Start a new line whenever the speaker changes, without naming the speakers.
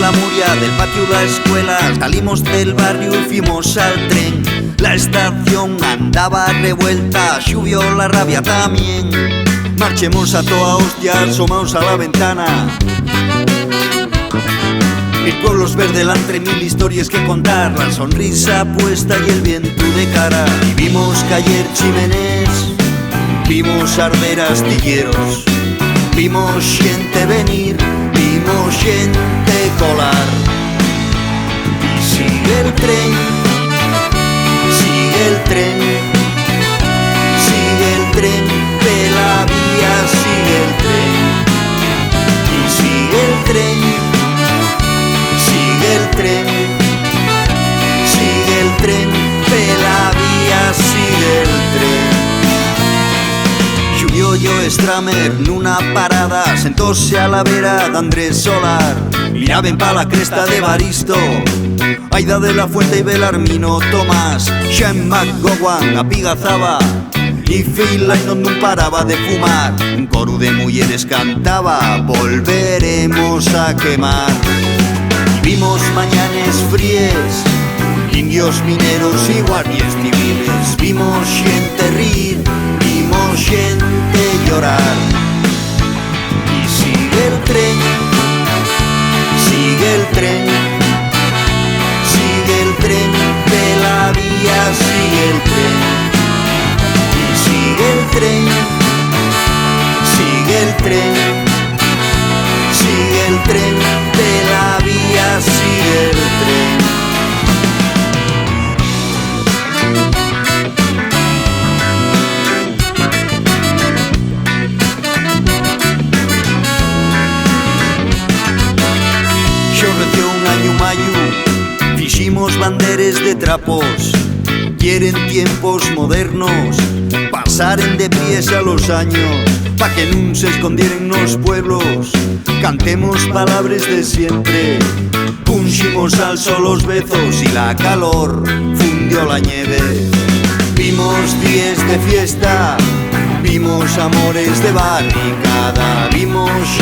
La Muria del patio de la escuela, salimos del barrio y fuimos al tren. La estación andaba revuelta, llovió la rabia también. Marchemos a toda hostia, asomaos a la ventana. Mil pueblos ver delante, mil historias que contar. La sonrisa puesta y el viento de cara. Y vimos caer chimenés, vimos arder astilleros, vimos gente venir, vimos gente colar. Y sigue el tren, sigue el tren, sigue el tren de la vía, sigue el tren. Y sigue el tren, sigue el tren, sigue el tren de la vía, sigue el tren. Yo Stramer nuna parada, sentóse a la vera d'Andrés Solar. Miraven pa la cresta de Baristo, Aida de la Fuente y Belarmino Tomás, Sean McGowan apigazaba y Phil Lynott non paraba de fumar. Un coro de mujeres cantaba, volveremos a quemar. Y vimos mañanes fríes, indios mineros y guardias civiles. Vimos gente rir, vimos gente llorar. Y sigue el tren, sigue el tren, sigue el tren de la vía, sigue el tren. Y sigue el tren, sigue el tren, sigue el tren de la vía, sigue el tren. Fiximos banderes de trapos, quieren tiempos modernos, pasaren de pies a los años, pa' que nun se escondieren los pueblos. Cantemos palabras de siempre, punximos al sol los bezos y la calor fundió la nieve. Vimos días de fiesta, vimos amores de barricada, vimos